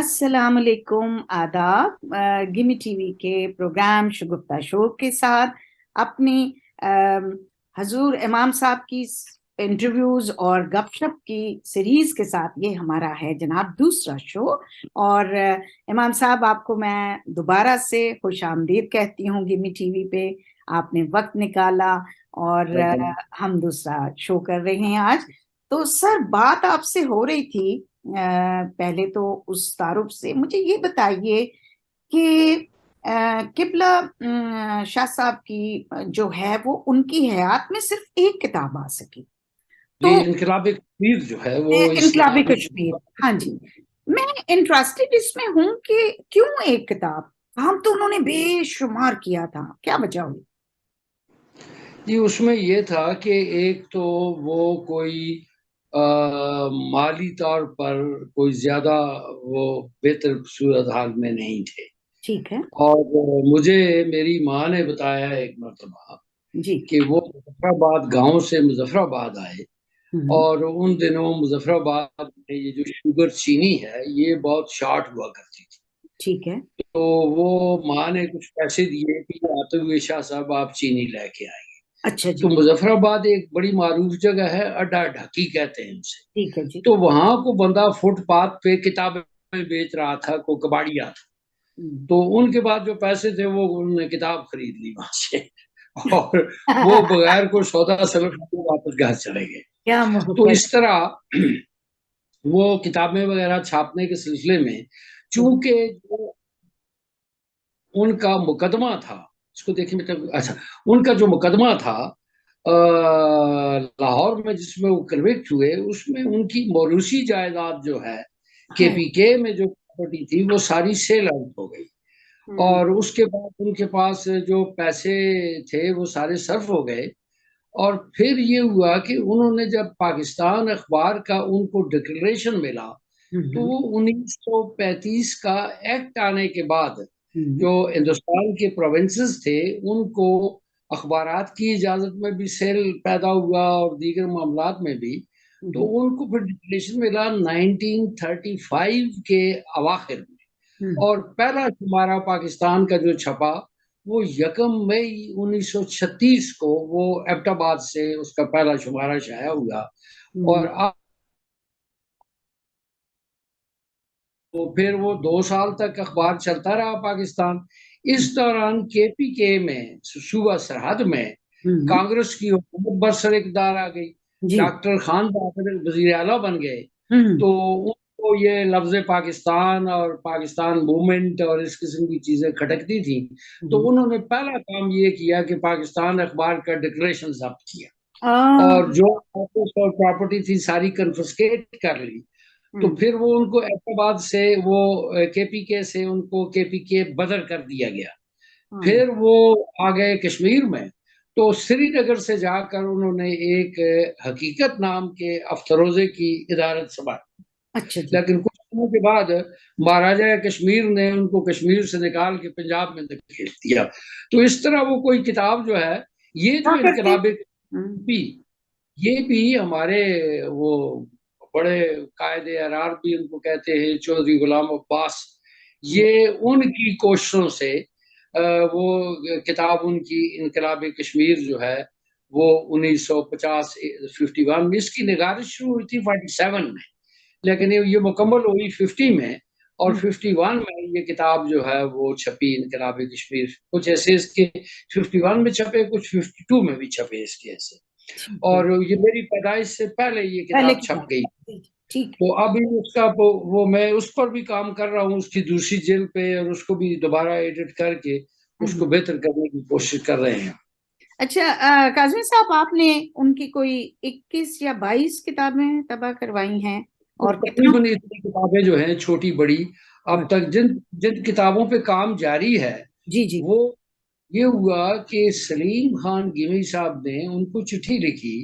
अस्सलाम वालेकुम, आदाब। गिमी टीवी के प्रोग्राम शगुफ्ता शो के साथ अपनी अम, हजूर इमाम साहब की इंटरव्यूज और गपशप की सीरीज के साथ ये हमारा है जनाब दूसरा शो। और इमाम साहब, आपको मैं दोबारा से खुश आमदीद कहती हूँ गिमी टीवी पे। आपने वक्त निकाला और हम दूसरा शो कर रहे हैं आज। तो सर, बात आपसे हो रही थी। पहले तो उस तारुफ से मुझे ये बताइए कि किबला शाह साहब की जो है वो उनकी हयात में सिर्फ एक किताब आ सकी। जी, तो इनकलाब कश्मीर जो है वो इनकलाबी इस्लामी। कश्मीर, हाँ जी। मैं इंटरेस्टेड इसमें हूं कि क्यों एक किताब। काम तो उन्होंने बेशुमार किया था, क्या वजह हुई? जी, उसमें ये था कि एक तो वो कोई आ, माली तौर पर कोई ज्यादा वो बेहतर सूरत हाल में नहीं थे। ठीक है। और मुझे मेरी माँ ने बताया एक मरतबा जी। कि वो मुजफ्फराबाद गांव से मुजफ्फराबाद आए। हम्म। और उन दिनों मुजफ्फराबाद में ये जो शुगर चीनी है ये बहुत शॉर्ट हुआ करती थी। ठीक है। तो वो माँ ने कुछ पैसे दिए कि आते हुए शाह साहब आप चीनी लेके आए। अच्छा तो जी। मुजफ्फराबाद एक बड़ी मारूफ जगह है, अड्डा ढाकी कहते हैं उसे। ठीक है जी। तो वहां को बंदा फुटपाथ पे किताबें बेच रहा था, को कबाड़िया था। हम्म। तो उनके पास जो पैसे थे वो उन्होंने किताब खरीद ली वहां से। और वो बगैर कोई सौदा सलफ के वापस घर चले गए। क्या तो मोहब्बत। इस तरह वो किताबें वगैरह छापने के सिलसिले में, हम्म। चूंकि जो उनका मुकदमा था, इसको देखिए मतलब अच्छा, उनका जो मुकदमा था लाहौर में जिसमें वो कन्विक्ट हुए, उसमें उनकी मौरूसी जायदाद जो है है। केपीके में जो प्रॉपर्टी थी वो सारी सेल आउट हो गई। हम्म। और उसके बाद उनके पास जो पैसे थे वो सारे सर्फ हो गए। और फिर ये हुआ कि उन्होंने जब पाकिस्तान अखबार का उनको डिक्लेरेशन मिला, तो हम्म। वो 1935 का एक्ट आने के बाद हम्म। जो हिंदुस्तान के प्रोविंसेस थे उनको अखबारात की इजाजत में भी सेल पैदा हुआ और दीगर मामलात में भी। तो हम्म। उनको फिर डिक्लेरेशन मिला 1935 के अवाखिर में। हम्म। और पहला शुमारा पाकिस्तान का जो छपा वो 1 मई 1936 को वो एबटाबाद से उसका पहला शुमारा शाया हुआ। और हम्म। अब तो फिर वो 2 साल तक अखबार चलता रहा पाकिस्तान। इस दौरान केपीके में सूबा सरहद में हम्म। कांग्रेस की हुकूमत बरसर इक़्तिदार आ गई। जी। डॉक्टर खान बहादुर वजीर आला बन गए। हम्म। तो उनको ये लफ्ज पाकिस्तान और पाकिस्तान मूवमेंट और इस किस्म की चीजें खटकती थी। तो हम्म। उन्होंने पहला काम ये किया कि पाकिस्तान अखबार का डिक्लेरेशन जब्त किया आ, और जो और प्रॉपर्टी थी सारी कन्फिस्केट कर ली। तो हम्म। फिर वो उनको ऐबटाबाद से वो केपीके से उनको केपीके बदर कर दिया गया। हम्म। फिर वो आ गए कश्मीर में। तो श्रीनगर से जाकर उन्होंने एक हकीकत नाम के अफसरोजे की इदारत संभाली। अच्छा जी। लेकिन कुछ दिनों के बाद महाराजा कश्मीर ने उनको कश्मीर से निकाल के पंजाब में धकेल दिया। तो इस तरह वो कोई किताब जो है, ये क्या जो करते? इनकलाब हम्म। भी, ये भी हमारे वो बड़े कायदे अरार भी उनको कहते हैं, चौधरी गुलाम अब्बास, ये उनकी कोशिशों से वो किताब उनकी इनकलाब कश्मीर जो है वो 1950 51 में इसकी निगारिश शुरू हुई थी 47 में। लेकिन ये मुकम्मल हुई 50 में। और हम्म। 51 में ये किताब जो है वो छपी इनकलाब कश्मीर। कुछ ऐसे इसके 51 में छपे, कुछ 52 में भी छपे इसके ऐसे। ठीक है। और ये मेरी पैदाइश से पहले ये पहले किताब की छप बात। गई। ठीक है। तो अभी उसका वो मैं उस पर भी काम कर रहा हूँ, उसकी दूसरी जिल्द पे, और उसको भी दोबारा एडिट करके उसको हम्म। बेहतर करने की कोशिश कर रहे हैं। अच्छा, काजमी साहब, आपने उनकी कोई 21 या 22 किताबें तबाह करवाई हैं? तो और कितना? तकरीबन इतनी किताबें जो हैं छोटी बड़ी, अब तक जिन जिन किताबों पे काम जारी है, जी जी। वो ये हुआ कि सलीम खान गिमी साहब ने उनको चिट्ठी लिखी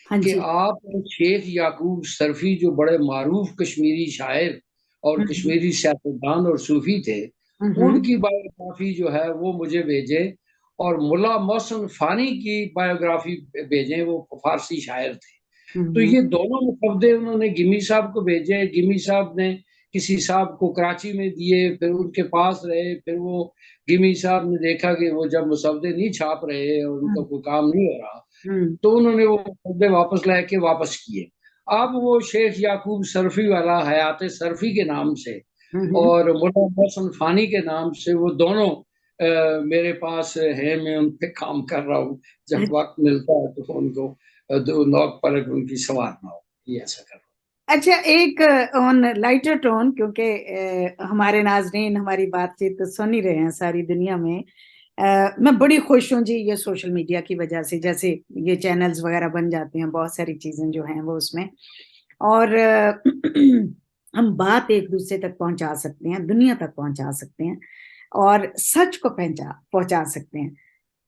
हाँ कि जी। आप शेख याकूब सरफी जो बड़े मारूफ कश्मीरी शायर और हम्म। कश्मीरी सियासतदान और सूफी थे, हम्म। उनकी बायोग्राफी जो है वो मुझे भेजें। और मुल्ला मोहसिन फानी की बायोग्राफी भेजें, वो फारसी शायर थे। तो हम्म। ये दोनों मुकद्दे उन्होंने गिमी साहब को भेजे। गिमी साहब ने किसी साहब को कराची में दिए, फिर उनके पास रहे, फिर वो गिमी साहब ने देखा कि वो जब मुसव्वदे नहीं छाप रहे और उनका हम्म। कोई काम नहीं हो रहा, हम्म। तो उन्होंने वो मुसव्वदे वापस लाके वापस किए। अब वो शेख याकूब सरफी वाला हयात सरफी के नाम से हम्म। और मुल्ला मोहसिन फानी के नाम से वो दोनों मेरे पास है। मैं उन पे काम कर रहा हूँ, जब वक्त मिलता है तो उनको दो नौक पलक उनकी संवारना हो, ये ऐसा कर रहा अच्छा, एक ऑन लाइटर टोन, क्योंकि हमारे नाजरीन हमारी बातचीत तो सुन ही रहे हैं सारी दुनिया में। मैं बड़ी खुश हूँ जी, ये सोशल मीडिया की वजह से, जैसे ये चैनल्स वगैरह बन जाते हैं, बहुत सारी चीजें जो हैं वो उसमें, और हम बात एक दूसरे तक पहुंचा सकते हैं, दुनिया तक पहुंचा सकते हैं, और सच को पहुंचा पहुंचा सकते हैं।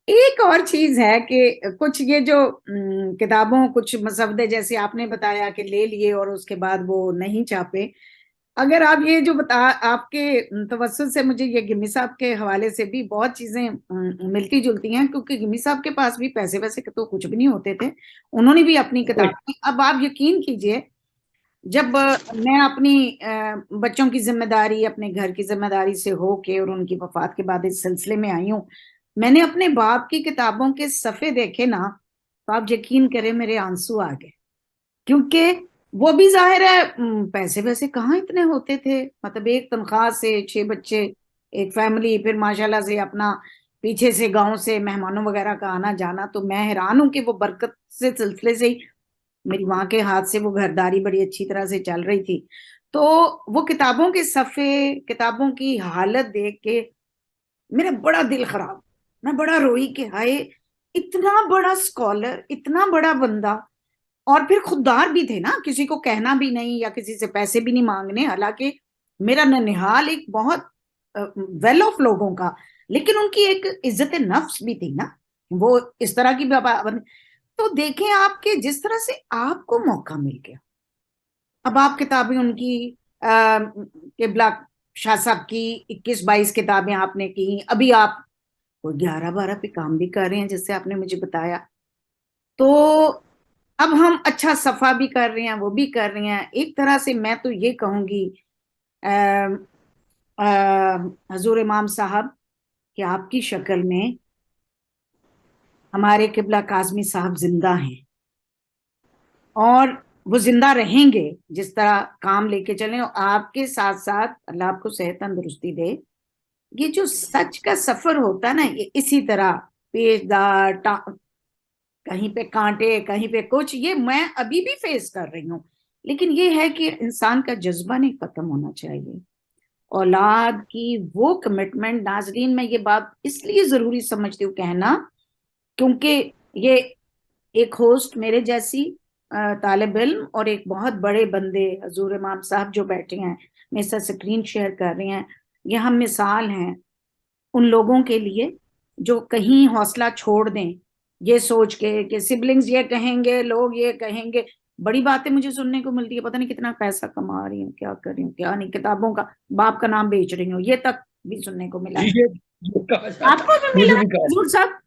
एक और चीज है कि कुछ ये जो किताबों, कुछ मसवदे जैसे आपने बताया कि ले लिए और उसके बाद वो नहीं छापे, अगर आप ये जो बता, आपके तवज्जुह से मुझे ये गिमी साहब के हवाले से भी बहुत चीजें मिलती जुलती हैं, क्योंकि गिमी साहब के पास भी पैसे वैसे के तो कुछ भी नहीं होते थे, उन्होंने भी अपनी हूँ। किताब, अब आप यकीन कीजिए, जब मैं अपनी बच्चों की जिम्मेदारी, अपने घर की जिम्मेदारी से होके और उनकी वफात के बाद इस सिलसिले में आई हूँ, मैंने अपने बाप की किताबों के सफ़े देखे ना, तो आप यकीन करें मेरे आंसू आ गए। क्योंकि वो भी जाहिर है, पैसे वैसे कहाँ इतने होते थे, मतलब एक तनख्वाह से 6 बच्चे, एक फैमिली, फिर माशाल्लाह से अपना पीछे से गांव से मेहमानों वगैरह का आना जाना, तो मैं हैरान हूं कि वो बरकत से सिलसिले से ही मेरी माँ के हाथ से वो घरदारी बड़ी अच्छी तरह से चल रही थी। तो वो किताबों के सफ़े, किताबों की हालत देख के मेरा बड़ा दिल खराब, मैं बड़ा रोई कि हाय, इतना बड़ा स्कॉलर, इतना बड़ा बंदा, और फिर खुददार भी थे ना, किसी को कहना भी नहीं या किसी से पैसे भी नहीं मांगने, हालांकि मेरा ननिहाल एक बहुत वेल ऑफ लोगों का, लेकिन उनकी एक इज्जत नफ्स भी थी ना, वो इस तरह की तो देखें आपके जिस तरह से आपको मौका मिल गया, अब आप किताबें उनकी, किबला शाह साहब की 21-22 किताबें आपने की, अभी आप वो 11-12 पे काम भी कर रहे हैं जैसे आपने मुझे बताया, तो अब हम अच्छा सफा भी कर रहे हैं, वो भी कर रहे हैं, एक तरह से मैं तो ये कहूंगी हजूर इमाम साहब कि आपकी शक्ल में हमारे किबला काजमी साहब जिंदा हैं, और वो जिंदा रहेंगे, जिस तरह काम लेके चले, और आपके साथ साथ अल्लाह आपको सेहत तंदुरुस्ती दे। ये जो सच का सफर होता है ना, ये इसी तरह पेचदार, कहीं पे कांटे, कहीं पे कुछ, ये मैं अभी भी फेस कर रही हूँ, लेकिन ये है कि इंसान का जज्बा नहीं खत्म होना चाहिए, औलाद की वो कमिटमेंट। नाजरीन, मैं ये बात इसलिए जरूरी समझती हूँ कहना, क्योंकि ये एक होस्ट मेरे जैसी तालिब इल्म और एक बहुत बड़े बंदे हजूर इमाम साहब जो बैठे हैं, मेरे साथ स्क्रीन शेयर कर रहे हैं, ये हम मिसाल हैं उन लोगों के लिए जो कहीं हौसला छोड़ दें, ये सोच के कि सिबलिंग्स ये कहेंगे, लोग ये कहेंगे। बड़ी बातें मुझे सुनने को मिलती है, पता नहीं कितना पैसा कमा रही हूँ, क्या कर रही हूँ, क्या नहीं, किताबों का बाप का नाम बेच रही हूँ, ये तक भी सुनने को मिला। ये कहा जाता आपको है, भी मुझे मिला भी कहा हजूर साहब?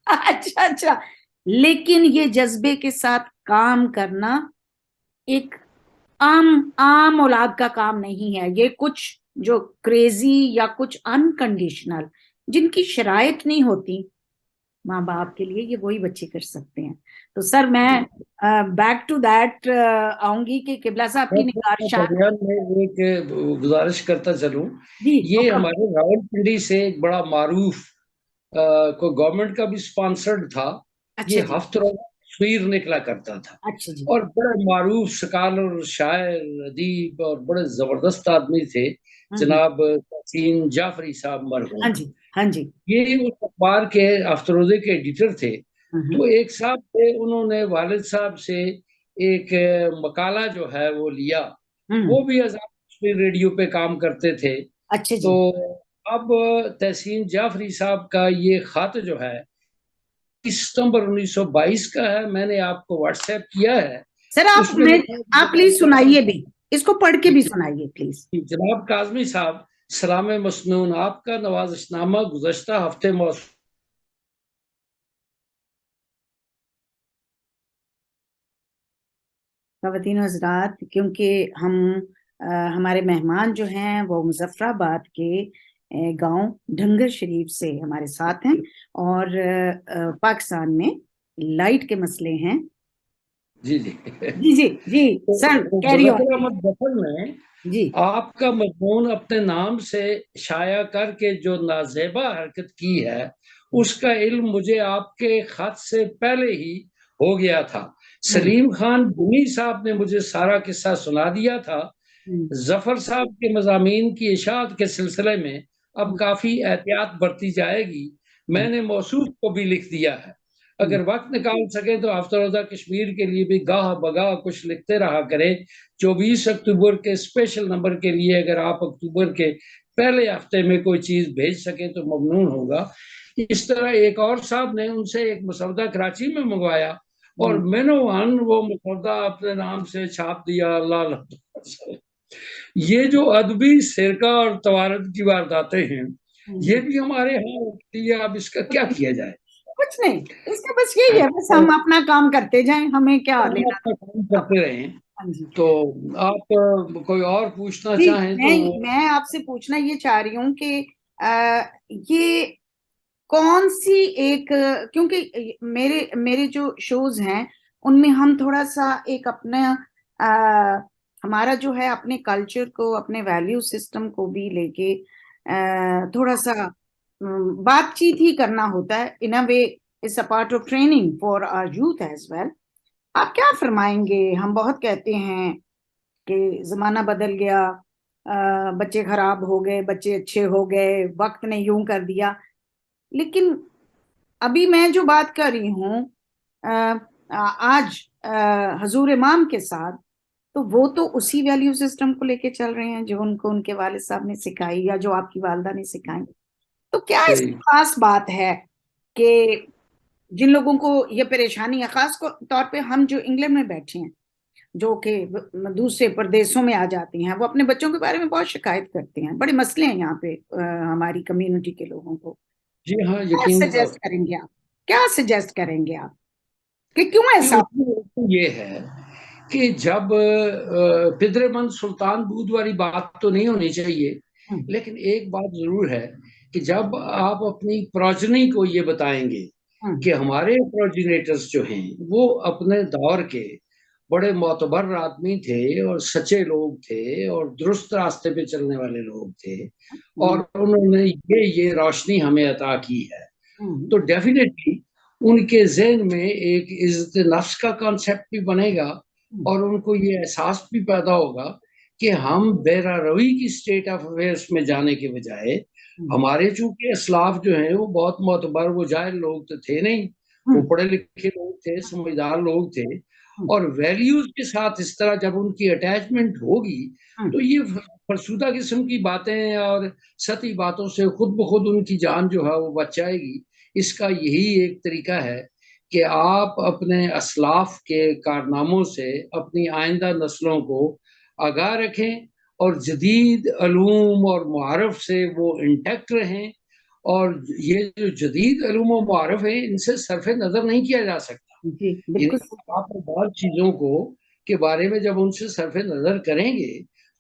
अच्छा अच्छा, लेकिन ये जज्बे के साथ काम करना एक आम आम औलाद का काम नहीं है, ये कुछ जो क्रेजी या कुछ अनकंडीशनल, जिनकी शराइत नहीं होती माँ बाप के लिए, ये वही बच्चे कर सकते हैं। तो सर मैं बैक टू दैट आऊंगी कि किबला साहब की निगारशान। दरमियान में एक गुजारिश करता चलूं। जी ये हुक्म। हमारे रावलपिंडी से एक बड़ा मारूफ को गवर्नमेंट का भी स्पॉन्सर्ड था। ये अच्छा जी। हफ्तरों तस्वीर निकला करता था अच्छा जी। और बड़े मारूफ स्कॉलर, शायर, अदीब और बड़े जबरदस्त आदमी थे, हम्म। जनाब तहसीन जाफरी साहब हाँ मरहूम। जी। हाँ जी। ये उस अखबार के अफ्तरोदे के एडिटर थे। हम्म। तो एक साहब थे, उन्होंने वालिद साहब से एक मकाला जो है वो लिया। हम्म। वो भी आजाद कश्मीर रेडियो पे काम करते थे। अच्छा तो जी। अब तहसीन जाफरी साहब का ये खत जो है 30 सितंबर 1922 का है, मैंने आपको व्हाट्सएप किया है। सर आप उसमें मैं, लिखा है आप प्लीज सुनाइए भी, इसको पढ़ के भी सुनाइए प्लीज। जनाब काजमी साहब, सलाम मसनून, आपका नवाजिशनामा गुज़श्ता हफ्ते मौसू ख़वातीन हज़रात, क्योंकि हम हमारे मेहमान जो हैं वो मुजफ्फराबाद के गांव ढंगर शरीफ से हमारे साथ हैं, और पाकिस्तान में लाइट के मसले हैं। जी जी। जी जी जी सर, तो कैरी ऑन। मुज़फ़्फ़र अहमद ज़फ़र ने जी आपका मज़मून अपने नाम से शाया करके जो नाज़ेबा हरकत की है, उसका इल्म मुझे आपके खत से पहले ही हो गया था। हम्म सलीम खान बुनी साहब ने मुझे सारा किस्सा सुना दिया था। हम्म ज़फ़र साहब के मज़ामीन की इशाअत के सिलसिले में अब हम्म काफ़ी एहतियात बरती जाएगी। हम्म मैंने मौसूफ को भी लिख दिया है। हम्म अगर वक्त निकाल सके तो आफ्टर रोज़ा कश्मीर के लिए भी गाह बगाह कुछ लिखते रहा करें। 24 अक्टूबर के स्पेशल नंबर के लिए अगर आप अक्टूबर के पहले हफ्ते में कोई चीज़ भेज सकें तो ममनून होगा। इस तरह एक और साहब ने उनसे एक मसौदा कराची में मंगवाया और हम्म मैनोवान वो मसौदा अपने नाम से छाप दिया। अल्लाह अल्लाह। ये जो अदबी सिरका और तवारद की वारदातें हैं, ये हम्म। भी हमारे यहाँ होती है। अब इसका क्या किया जाए? कुछ नहीं, इसका बस यही है, बस हम अपना काम करते जाएं, हमें क्या हम लेना अपना काम देना। करते रहें। हाँ जी। तो आप कोई और पूछना जी, चाहें तो वो। मैं आपसे पूछना ये चाह रही हूँ कि ये कौन सी एक, क्योंकि मेरे मेरे जो शोज हैं उनमें हम थोड़ा सा एक अपना हमारा जो है अपने कल्चर को, अपने वैल्यू सिस्टम को भी लेके थोड़ा सा बातचीत ही करना होता है। In a way it's a part of training for our youth as well. आप क्या फरमाएंगे? हम बहुत कहते हैं कि जमाना बदल गया, बच्चे खराब हो गए, बच्चे अच्छे हो गए, वक्त ने यूं कर दिया। लेकिन अभी मैं जो बात कर रही हूँ आज हजूर इमाम के साथ, तो वो तो उसी वैल्यू सिस्टम को लेके चल रहे हैं जो उनको उनके वालिद साहब ने सिखाई, या जो आपकी वालदा ने सिखाई। तो क्या सही। इसकी खास बात है कि जिन लोगों को ये परेशानी है, खास तौर पे हम जो इंग्लैंड में बैठे हैं, जो कि दूसरे प्रदेशों में आ जाती हैं, वो अपने बच्चों के बारे में बहुत शिकायत करते हैं, बड़े मसले हैं यहाँ पे हमारी कम्युनिटी के लोगों को। जी हाँ, क्या यकीन सजेस्ट करेंगे आप? क्या सजेस्ट करेंगे आप कि क्यों कि ऐसा? उसमें तो ये है कि जब फिद्रेमंद सुल्तान दूध वाली बात तो नहीं होनी चाहिए, हम्म लेकिन एक बात जरूर है कि जब आप अपनी प्रोजनी को ये बताएंगे हम्म कि हमारे प्रोजिनेटर्स जो हैं वो अपने दौर के बड़े मोतबर आदमी थे और सच्चे लोग थे और दुरुस्त रास्ते पे चलने वाले लोग थे हम्म और उन्होंने ये रोशनी हमें अता की है, हम्म तो डेफिनेटली उनके जहन में एक इज्जत नफ्स का कॉन्सेप्ट भी बनेगा हम्म और उनको ये एहसास भी पैदा होगा कि हम बेरा रवी की स्टेट ऑफ अफेयर्स में जाने के बजाय, हम्म हमारे चूंकि असलाफ जो हैं वो बहुत मोतबर वो जाहिल लोग तो थे नहीं, वो हम्म पढ़े लिखे लोग थे, समझदार लोग थे। हम्म और वैल्यूज के साथ इस तरह जब उनकी अटैचमेंट होगी हम्म तो ये फरसुदा किस्म की बातें और सती बातों से खुद ब खुद उनकी जान जो है वो बच जाएगी। इसका यही एक तरीका है कि आप अपने असलाफ के कारनामों से अपनी आइंदा नस्लों को आगाह रखें और जदीद अलूम और मुआरफ से वो इंटैक्ट रहें। और ये जो जदीद अलूम और मुआरफ है इनसे सरफे नजर नहीं किया जा सकता। जी बिल्कुल। इन्हें आप बहुत चीजों को के बारे में जब उनसे सरफे नजर करेंगे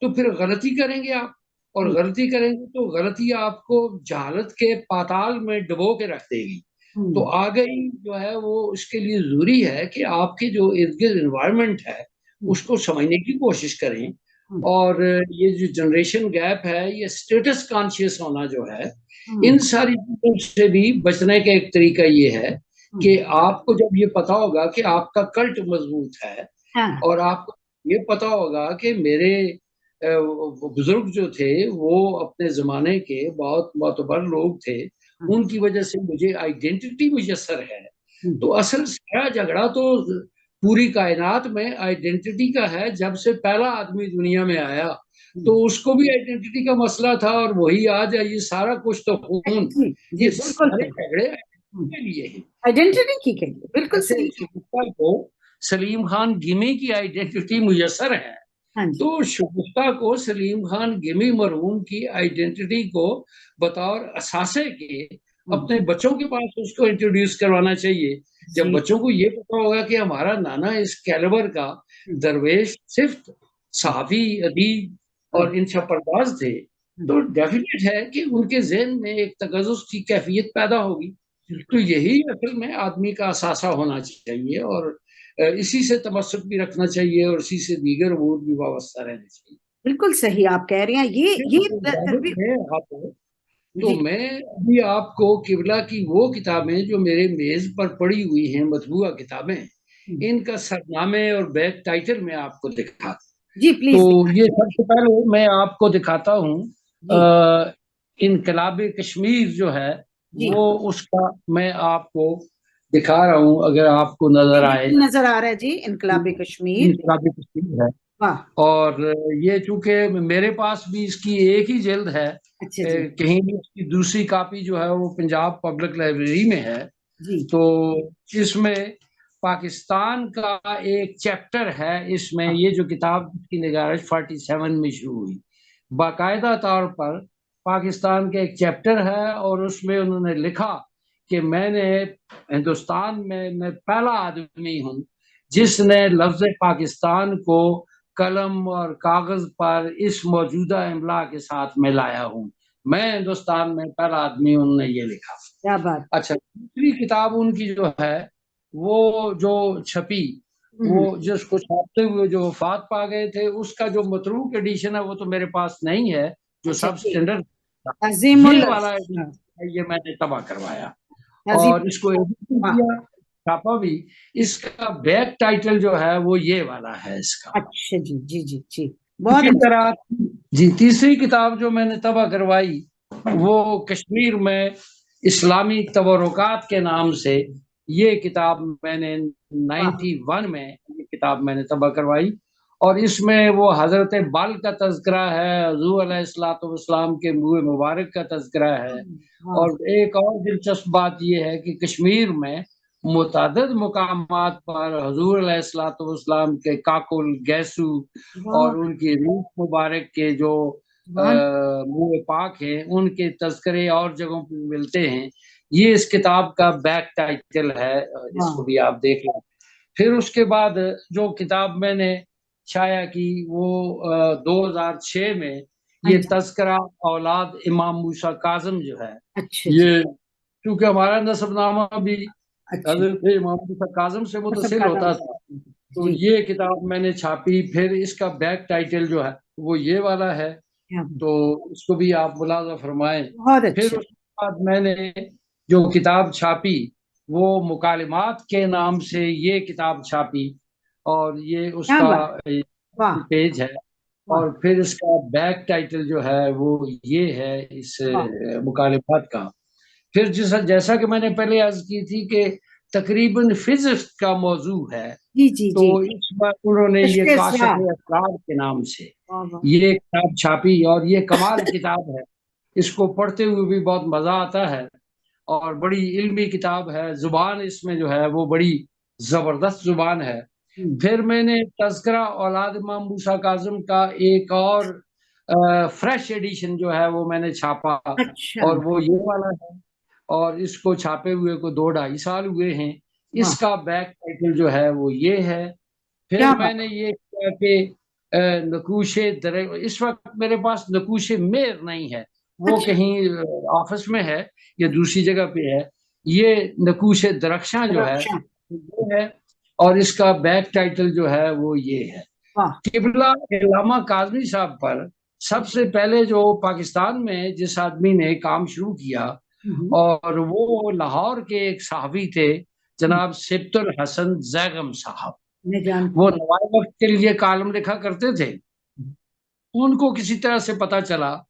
तो फिर गलती करेंगे आप, और हम्म गलती करेंगे तो गलती आपको जहालत के पाताल में डुबो के रख देगी। तो हम्म आ गई जो है वो इसके लिए जरूरी है कि आपके जो इर्द गिर्द इन्वायरमेंट है हम्म उसको समझने की कोशिश करें। हम्म और ये जो जनरेशन गैप है, ये स्टेटस कॉन्शियस होना जो है, इन हम्म सारी चीजों से भी बचने का एक तरीका ये है हम्म, कि आपको जब ये पता होगा कि आपका कल्ट मजबूत है हाँ। और आपको ये पता होगा कि मेरे बुजुर्ग जो थे वो अपने जमाने के बहुत मोतबर लोग थे, हम्म उनकी वजह से मुझे आइडेंटिटी मुयसर है। हम्म तो असल सारा झगड़ा तो पूरी कायनात में आइडेंटिटी का है। जब से पहला आदमी दुनिया में आया तो हम्म, उसको भी आइडेंटिटी का मसला था और वही आज है। ये सारा कुछ तो खून, जी जी ये बिल्कुल सारे सही। झगड़े के लिए हैं। आइडेंटिटी की कहिए, बिल्कुल जैसे सही है। शगुफ्ता को सलीम खान गिमी की आइडेंटिटी मुयसर है, हाँ जी। तो शगुफ्ता को सलीम खान गिमी मरहूम की आइडेंटिटी को बतौर असासे के हम्म, अपने बच्चों के पास उसको इंट्रोड्यूस करवाना चाहिए। जब जी। बच्चों को ये पता होगा कि हमारा नाना इस कैलिबर का हम्म, दरवेश सिर्फ सहाफी अदीब और इन छप्परबाज थे, तो डेफिनेट है कि उनके ज़हन में एक तगज़ुज़ की कैफियत पैदा होगी। तो यही असल में आदमी का असासा होना चाहिए, और इसी से तमस्सुक भी रखना चाहिए, और इसी से दीगर अमूर भी वाबस्ता रहने चाहिए। बिल्कुल सही आप कह रहे हैं। ये फिर इजाज़त तरबीयत। दें आप, तो जी मैं अभी आपको किबला की वो किताबें जो मेरे मेज़ पर पड़ी हुई हैं, मतबूआ किताबें, इनका सरनामे और बैक टाइटल मैं आपको दिखा। जी तो प्लीज ये दिखाइए। सबसे पहले मैं आपको दिखाता हूँ जी इनकलाब कश्मीर जो है, जी वो उसका मैं आपको दिखा रहा हूँ, अगर आपको नजर आए। बिल्कुल नजर आ रहा है जी, इनकलाब कश्मीर। इनकलाब कश्मीर है, वाह। और ये चूंकि मेरे पास भी इसकी एक ही जिल्द है, अच्छा जी। कहीं भी इसकी दूसरी कॉपी जो है वो पंजाब पब्लिक लाइब्रेरी में है। जी तो इसमें पाकिस्तान का एक चैप्टर है, इसमें हाँ, ये जो किताब की निगारिश 47 में शुरू हुई, बाकायदा तौर पर पाकिस्तान का एक चैप्टर है, और उसमें उन्होंने लिखा कि मैंने हिंदुस्तान में मैं पहला आदमी हूँ जिसने लफ्ज पाकिस्तान को कलम और कागज पर इस मौजूदा इमला के साथ मिलाया हूँ। मैं हिंदुस्तान में पहला आदमी हूँ, उन्होंने ये लिखा। क्या बात। अच्छा, दूसरी किताब उनकी जो है, वो जो छपी, वो हम्म, जिसको छापते हुए जो वफात पा गए थे, उसका जो मतरूक एडिशन है वो तो मेरे पास नहीं है, जो अच्छा सब जी। स्टैंडर्ड था। ये अजीमुल वाला हाँ, एडिशन है, ये मैंने तबाह करवाया अजीम। और इसको एडिट भी वाह। किया, छापा भी। इसका बैक टाइटल जो है वो ये वाला है इसका। अच्छा जी जी जी जी। बहुत इसी अच्छा। तरह जी, तीसरी किताब जो मैंने तबाह करवाई, वो कश्मीर में इस्लामी तबरुकात के नाम से, ये किताब मैंने वाह 91 में ये किताब मैंने तबाह करवाई, और इसमें वो हजरत बल का तज़किरा है, हुज़ूर अलैहिस्सलाम के मुँह मुबारक का तज़किरा है। वाह। और एक और दिलचस्प बात ये है कि कश्मीर में मुतअद्दिद मुकामात पर हुज़ूर अलैहिस्सलाम के काकुल, गैसू वाह। और उनकी रूह मुबारक के जो सुभान। मुँह पाक हैं, उनके तज़किरे और जगहों पे मिलते हैं। ये इस किताब का बैक टाइटल है, वाह। इसको भी आप देख लें। फिर उसके बाद जो किताब मैंने शाया की, वो 2006 में, हाँ ये जी। तज़किरा औलाद इमाम मूसा काज़िम जो है, अच्छा जी। ये क्योंकि हमारा नसबनामा भी अच्छा। हज़रत इमाम मूसा काज़िम से मुतसिल सबका नाम। होता था। तो जी। ये किताब मैंने छापी, फिर इसका बैक टाइटल जो है वो ये वाला है, क्या तो इसको भी आप मुलाज़ा फरमाएँ। बहुत फिर अच्छे। उसके बाद मैंने जो किताब छापी, वो मुकालिमात के नाम से ये किताब छापी, और ये क्या उसका बात। वाह पेज है। वाह और फिर इसका बैक टाइटल जो है वो ये है, इस वाह। मुकालिमात का। फिर जैसा जैसा कि मैंने पहले अर्ज़ की थी कि तकरीबन फिज़िक्स का मौज़ू है, जी जी तो जी। इस बार उन्होंने ये कश्फ काशिफ़ असरार। असरार के नाम से वाह वाह। ये किताब छापी, और ये कमाल किताब है। इसको पढ़ते हुए भी बहुत मज़ा आता है, और बड़ी इल्मी किताब है। ज़ुबान इसमें जो है वो बड़ी ज़बरदस्त ज़ुबान है। हम्म, फिर मैंने तज़किरा औलाद इमाम मूसा काज़िम का एक और फ्रेश एडिशन जो है वो मैंने छापा, अच्छा। और वो ये वाला है, और इसको छापे हुए को 2 ढाई साल हुए हैं। वाह। इसका बैक टाइटल जो है वो ये है। फिर क्या बात। मैंने ये किया कि नकूशे दर इस वक़्त मेरे पास नकूशे मेर नहीं है, वो अच्छा। कहीं ऑफ़िस में है या दूसरी जगह पे है। ये नकूशे दरख्शां जो है, रक्षा। वो है, और इसका बैक टाइटल जो है वो ये है। वाह। किबला अल्लामा काज़मी साहब पर सबसे पहले जो पाकिस्तान में जिस आदमी ने काम शुरू किया, हम्म, और वो लाहौर के एक सहाफ़ी थे, जनाब सिब्तुल हसन ज़ैगम साहब। मैं जानती वो हूँ। नवाब वक्त के लिए कॉलम लिखा करते थे। उनको किसी तरह से पता चला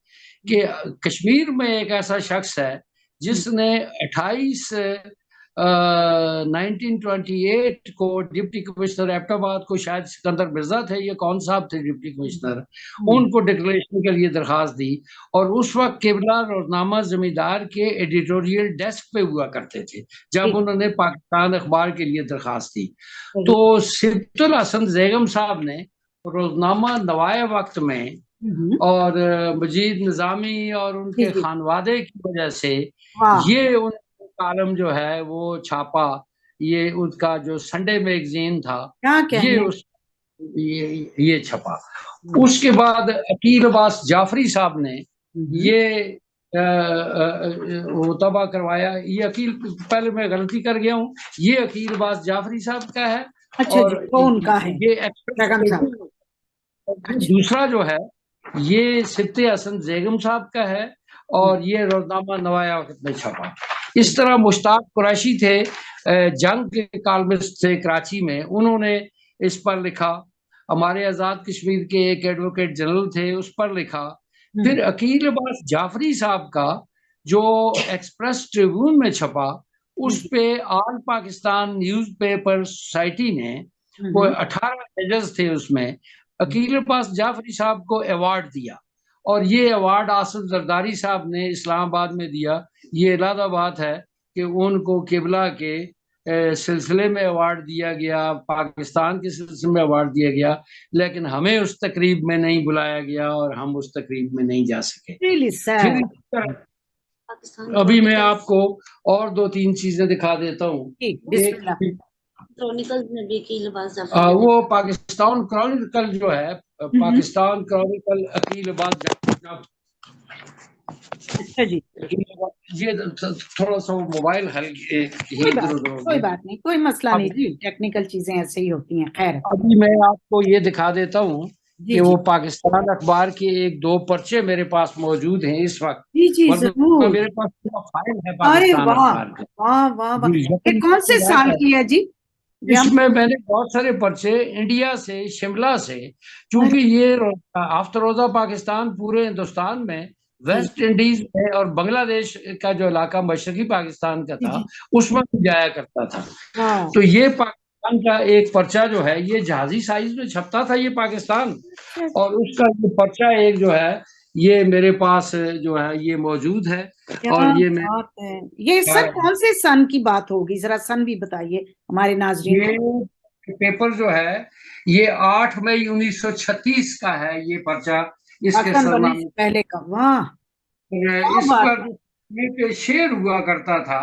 कि कश्मीर में एक ऐसा शख्स है जिसने 28 1928 को डिप्टी कमिश्नर एबटाबाद को, शायद सिकंदर मिर्जा थे, ये कौन साहब थे डिप्टी कमिश्नर, हम्म, उनको डिक्लेरेशन के लिए दरखास्त दी। और उस वक्त केबला रोजनामा जमींदार के एडिटोरियल डेस्क पे हुआ करते थे जब ठीक। उन्होंने पाकिस्तान अखबार के लिए दरखास्त दी। सही। तो सिब्तुल हसन बेगम साहब ने रोजनामा नवाए वक्त में, हम्म, और मजीद निज़ामी और जी उनके जी। खानवादे की वजह से वाह। ये उन कॉलम जो है वो छापा। ये उसका जो संडे मैगजीन था, क्या ये कहने। उस ये छपा। उसके बाद अकील अब्बास जाफरी साहब ने ये वो तबाह करवाया। ये अकील, पहले मैं गलती कर गया हूँ, ये अकील अब्बास जाफरी साहब का है। अच्छा और जी, वो उनका है, ये बेगम साहब एक्सप्रेस का। अच्छा। दूसरा जो है ये सिफ्ते हसन बेगम साहब का है, और ये रोजनामा नवाया वक्त में छपा। इस तरह मुश्ताक कुरैशी थे, जंग के कॉलमिस्ट थे कराची में, उन्होंने इस पर लिखा। हमारे आजाद कश्मीर के एक एडवोकेट जनरल थे, उस पर लिखा। फिर अकील अब्बास जाफरी साहब का जो एक्सप्रेस ट्रिब्यून में छपा, उस पे ऑल पाकिस्तान न्यूज़पेपर सोसाइटी ने, वो 18 पेजेस थे उसमें, अकील अब्बास जाफरी साहब को अवार्ड दिया। और ये अवार्ड आसिफ जरदारी साहब ने इस्लामाबाद में दिया। ये अलग बात है कि उनको किबला के सिलसिले में अवार्ड दिया गया, पाकिस्तान के सिलसिले में अवार्ड दिया गया, लेकिन हमें उस तकरीब में नहीं बुलाया गया और हम उस तकरीब में नहीं जा सके। रियली फिर सैड। अभी मैं आपको और 2-3 चीजें दिखा देता हूँ। बिस्मिल्लाह। क्रॉनिकल्स में भी अकील अब्बास जाफरी वो पाकिस्तान क्रॉनिकल जो है, पाकिस्तान क्रॉनिकल अकील अब्बास जाफरी। अच्छा जी, ये थोड़ा सा मोबाइल हल्के कोई बात नहीं, कोई मसला नहीं जी, टेक्निकल चीजें ऐसे ही होती हैं। खैर, अभी मैं आपको ये दिखा देता हूँ जी कि वो जी पाकिस्तान अखबार के 1-2 पर्चे मेरे पास मौजूद हैं इस वक्त, जी जी, वरना जरूर। मेरे पास पूरा फाइल है अरे पाकिस्तान वाह अखबार का। वाह वाह वाह, जी, ये कौन से साल की है जी? इसमें मैंने बहुत सारे पर्चे इंडिया से, शिमला से, चूंकि ये आफ्तरोजा पाकिस्तान पूरे हिंदुस्तान में, वेस्ट इंडीज में और बांग्लादेश का जो इलाका मशरकी पाकिस्तान का था, उसमें भी जाया करता था। तो ये पाकिस्तान का एक पर्चा जो है, ये जहाजी साइज में छपता था ये पाकिस्तान, और उसका ये पर्चा एक जो है, ये मेरे पास जो है ये मौजूद है। और ये मैं, बात है, ये सर कौन से सन की बात होगी, जरा सन भी बताइए हमारे नाजरीन को। ये पेपर जो है ये 8 मई 1936 का है, ये पर्चा, इसके पाकिस्तान बनने सरनामे से पहले का। वाह, क्या इस बात पर एक शेर हुआ करता था,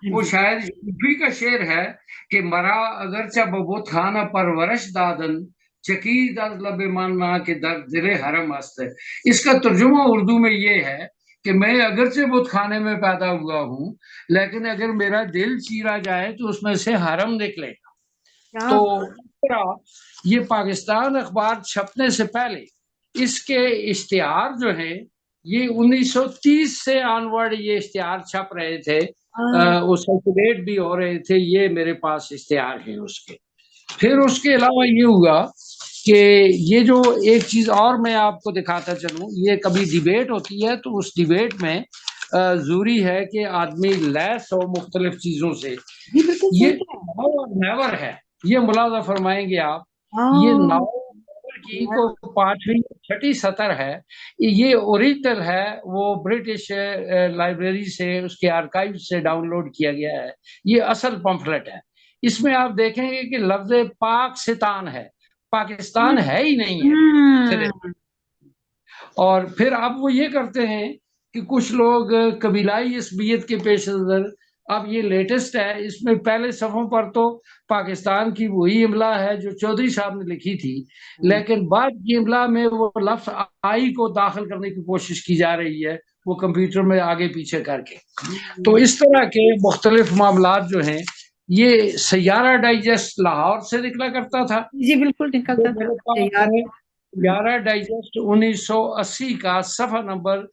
वो है। शायद यूपी का शेर है कि मरा अगरचा बबूत खाना परवरश दादन, चकीद अज लबे मानना के दर दिले हरम अस्त है। इसका तर्जुमा उर्दू में ये है कि मैं अगरचे बुत खाने में पैदा हुआ हूँ, लेकिन अगर मेरा दिल चीरा जाए तो उसमें से हरम निकलेगा। क्या तो इस तरह ये पाकिस्तान अखबार छपने से पहले इसके इश्तिहार जो है, ये 1930 से ऑनवर्ड ये इश्तिहार छप रहे थे, वो सर्कुलेट भी हो रहे थे। ये मेरे पास इश्तिहार हैं उसके। फिर उसके अलावा ये हुआ कि ये जो एक चीज और मैं आपको दिखाता चलूं, ये कभी डिबेट होती है तो उस डिबेट में जरूरी है कि आदमी लैस हो मुख्तलिफ चीजों से। ये नाउ और नेवर है, ये मुलाजा फरमाएंगे आप। ये नाउ की को 5वीं 6ठी सतर है, ये ओरिजिनल है, वो ब्रिटिश लाइब्रेरी से, उसके आर्काइव से डाउनलोड किया गया है। ये असल पंफलेट है। इसमें आप देखेंगे कि लफ्ज पाकिस्तान है, पाकिस्तान है ही नहीं है। और फिर अब वो ये करते हैं कि कुछ लोग कबीलाई इसबियत के पेश नजर, अब ये लेटेस्ट है, इसमें पहले सफ़ों पर तो पाकिस्तान की वही इमला है जो चौधरी साहब ने लिखी थी, लेकिन बाद की इमला में वो लफ्ज आई को दाखिल करने की कोशिश की जा रही है, वो कंप्यूटर में आगे पीछे करके। तो इस तरह के मुख्तलिफ मामलात जो हैं, ये सैयारा डाइजेस्ट लाहौर से निकला करता था। जी बिल्कुल निकलता मेरे था पास यार। सैयारा डाइजेस्ट 1980 का सफा नंबर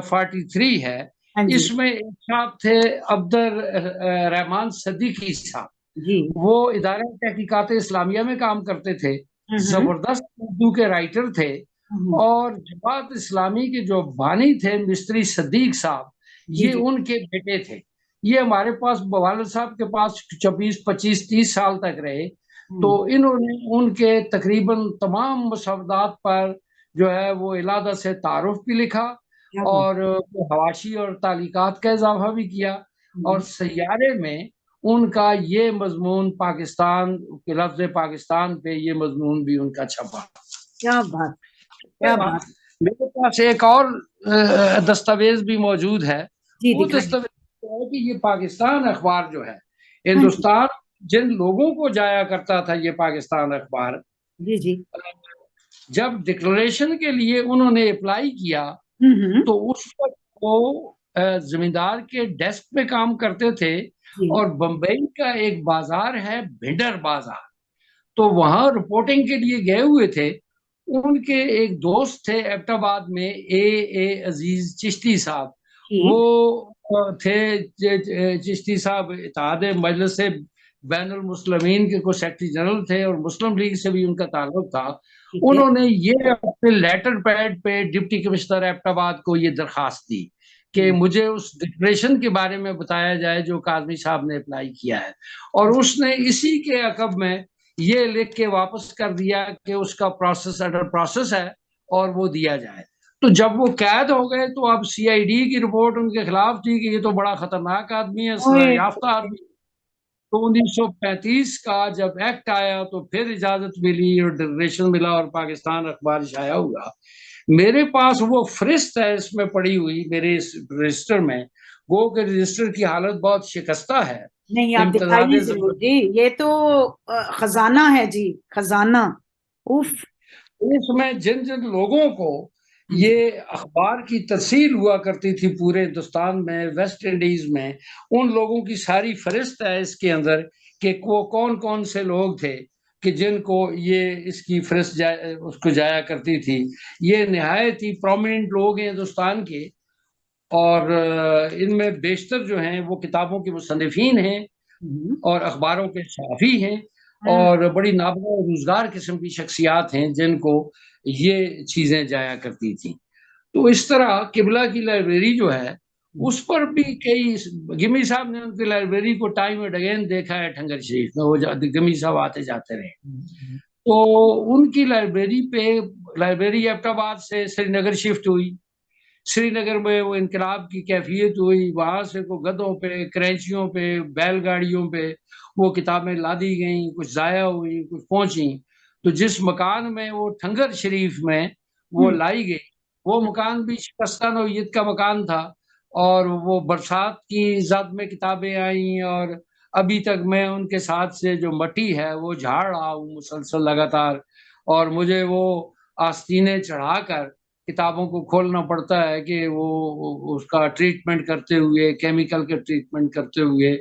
43 है। इसमें एक साहब थे अब्दुल रहमान सदीकी साहब, वो इदारे तहकीकात इस्लामिया में काम करते थे, जबरदस्त उर्दू के राइटर थे। और जमात इस्लामी के जो बानी थे मिस्त्री सदीक साहब, ये उनके बेटे थे। ये हमारे पास वालिद साहब के पास 24, 25, 30 साल तक रहे। तो इन्होंने उनके तकरीबन तमाम मुसवदात पर जो है वो इलादा से तारुफ भी लिखा, और हवाशी और तालीकात का इजाफा भी किया। और सैयारे में उनका ये मजमून, पाकिस्तान के लफ्ज पाकिस्तान पे ये मजमून भी उनका छपा। क्या बात, क्या बात। मेरे पास एक और दस्तावेज भी मौजूद है। वो दस्तावेज है कि ये पाकिस्तान अखबार जो है, हिंदुस्तान जिन लोगों को जाया करता था ये पाकिस्तान अखबार, जी जी। जब डिक्लेरेशन के लिए उन्होंने अप्लाई किया तो उस वक्त वो जमींदार के डेस्क पे काम करते थे, जी और बम्बई का एक बाजार है भिंडर बाजार, तो वहां रिपोर्टिंग के लिए गए हुए थे। उनके एक दोस्त थे एबटाबाद में, ए अजीज चिश्ती साहब, जी। वो थे चिश्ती साहब इत्तेहाद मजलिस बैनुल मुस्लिमीन के को सेक्रेटरी जनरल थे, और मुस्लिम लीग से भी उनका ताल्लुक था। ठीक है। उन्होंने ये अपने लेटर पैड पे डिप्टी कमिश्नर एबटाबाद को ये दरखास्त दी कि मुझे उस डिक्लेरेशन के बारे में बताया जाए जो काजमी साहब ने अप्लाई किया है, और उसने इसी के अकब में ये लिख के वापस कर दिया कि उसका प्रोसेस अंडर प्रोसेस है और वो दिया जाए। तो जब वो कैद हो गए तो अब सीआईडी की रिपोर्ट उनके खिलाफ थी कि ये तो बड़ा खतरनाक आदमी है, सजा ओए, याफ्ता आदमी। तो 1935 का जब एक्ट आया तो फिर इजाजत मिली और डिक्लेरेशन मिला और पाकिस्तान अखबार छाया हुआ। मेरे पास वो फहरिस्त है इसमें पड़ी हुई मेरे इस रजिस्टर में, गो के रजिस्टर की हालत बहुत शिकस्ता है। नहीं, आप इम्तजाज दिखाइए जरूर जी, ये तो खजाना है जी, खजाना। उफ। इसमें जिन जिन लोगों को ये अखबार की तरसील हुआ करती थी पूरे हिंदुस्तान में, वेस्ट इंडीज में, उन लोगों की सारी फहरिस्त है इसके अंदर कि वो कौन कौन से लोग थे कि जिनको ये इसकी फहरिस्त उसको जाया करती थी। ये निहायत ही प्रोमिनेंट लोग हैं हिंदुस्तान के, और इनमें बेशतर जो हैं वो किताबों के मुसन्निफीन हैं और अखबारों के सहाफ़ी हैं, और बड़ी नाबगा रोजगार किस्म की शख्सियात हैं जिनको ये चीजें जाया करती थी। तो इस तरह किबला की लाइब्रेरी जो है उस पर भी कई, गिमी साहब ने उनकी लाइब्रेरी को टाइम एंड अगेन देखा है ठंगर शरीफ में, वो गिमी साहब आते जाते रहे। तो उनकी लाइब्रेरी पे, लाइब्रेरी एबटाबाद से श्रीनगर शिफ्ट हुई, श्रीनगर में वो इनकलाब की कैफियत हुई, वहां से को गधों पे, करैचियों पे, बैलगाड़ियों पे वो किताबें ला दी गई, कुछ जाया हुई, कुछ पहुंची। तो जिस मकान में वो ठंगर शरीफ में वो लाई गई, वो मकान भी शिकस्ता नौयत का मकान था, और वो बरसात की जद में किताबें आई, और अभी तक मैं उनके साथ से जो मट्टी है वो झाड़ रहा हूँ मुसलसल लगातार, और मुझे वो आस्तीनें चढ़ाकर किताबों को खोलना पड़ता है कि वो उसका ट्रीटमेंट करते हुए, केमिकल के ट्रीटमेंट करते हुए,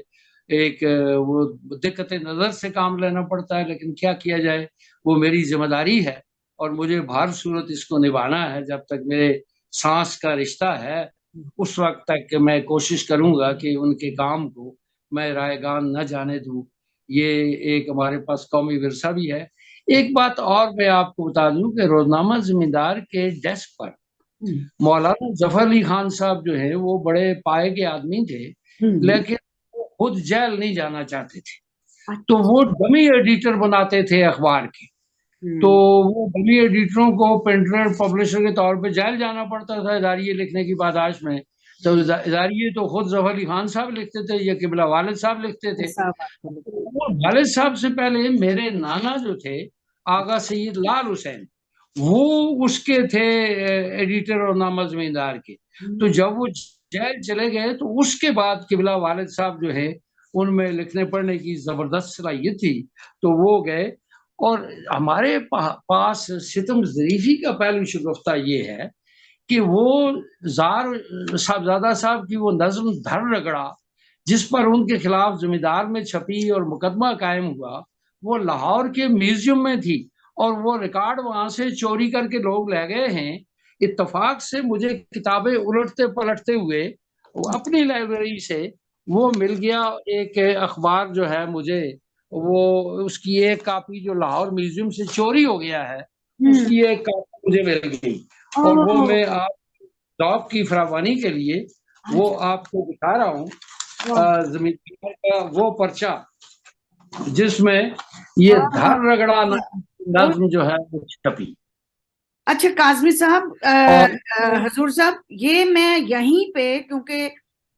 एक वो दिक्कत नजर से काम लेना पड़ता है, लेकिन क्या किया जाए, वो मेरी जिम्मेदारी है और मुझे भार सूरत इसको निभाना है। जब तक मेरे सांस का रिश्ता है उस वक्त तक मैं कोशिश करूंगा कि उनके काम को मैं रायगान न जाने दूं। ये एक हमारे पास कौमी विरसा भी है। एक बात और मैं आपको बता दूं कि रोजनामा जमींदार के डेस्क पर मौलाना जफर अली खान साहब जो है वो बड़े पाए के आदमी थे, लेकिन वो खुद जेल नहीं जाना चाहते थे, तो वो डमी एडिटर बनाते थे अखबार के। तो वो डमी एडिटरों को प्रिंटर पब्लिशर के तौर पे जेल जाना पड़ता था इदारिये लिखने की पादाश में। तो इदारिये तो खुद जफर अली खान साहब लिखते थे या किबला वालिद साहब लिखते थे। वो वालिद साहब से पहले मेरे नाना जो थे आगा सैयद लाल हुसैन, वो उसके थे एडिटर और नामा जमींदार के। तो जब वो जेल चले गए तो उसके बाद किबला वालिद साहब जो है उनमें लिखने पढ़ने की जबरदस्त सलाहियत थी, तो वो गए। और हमारे पास सितम ज़रीफी का पहलू शगुफ्ता ये है कि वो जार साहबजादा साहब की वो नज्म धर रगड़ा जिस पर उनके खिलाफ जमींदार में छपी और मुकदमा कायम हुआ, वो लाहौर के म्यूजियम में थी, और वो रिकॉर्ड वहां से चोरी करके लोग ले गए हैं। इत्तेफाक से मुझे किताबें उलटते पलटते हुए अपनी लाइब्रेरी से वो मिल गया। एक अखबार जो है मुझे वो, उसकी एक कापी जो लाहौर म्यूजियम से चोरी हो गया है उसकी एक कापी मुझे मिल गई, और वो मैं आप जॉब की फरावानी के लिए वो आपको दिखा रहा हूँ। जमींदार का वो पर्चा जिसमें ये धर रगड़ा नज्म जो है वो छपी। अच्छा काजमी साहब, हजूर साहब, ये मैं यहीं पे, क्योंकि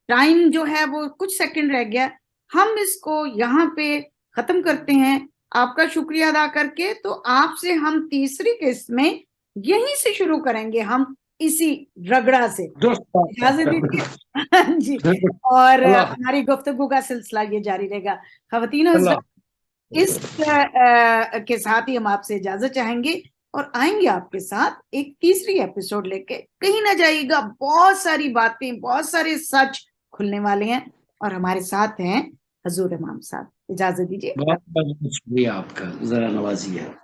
टाइम जो है वो कुछ सेकंड रह गया, हम इसको यहाँ पे खत्म करते हैं आपका शुक्रिया अदा करके। तो आपसे हम तीसरी किस्त में यहीं से शुरू करेंगे, हम इसी रगड़ा से। इजाजत दीजिए जी, और हमारी गुफ्तगू का सिलसिला ये जारी रहेगा। खवातीन इस के साथ ही हम आपसे इजाजत चाहेंगे और आएंगे आपके साथ एक तीसरी एपिसोड लेके। कहीं ना जाइएगा, बहुत सारी बातें, बहुत सारे सच खुलने वाले हैं और हमारे साथ हैं हजूर इमाम साहब। इजाजत दीजिए। बहुत बहुत शुक्रिया आपका, जरा नवाजी है।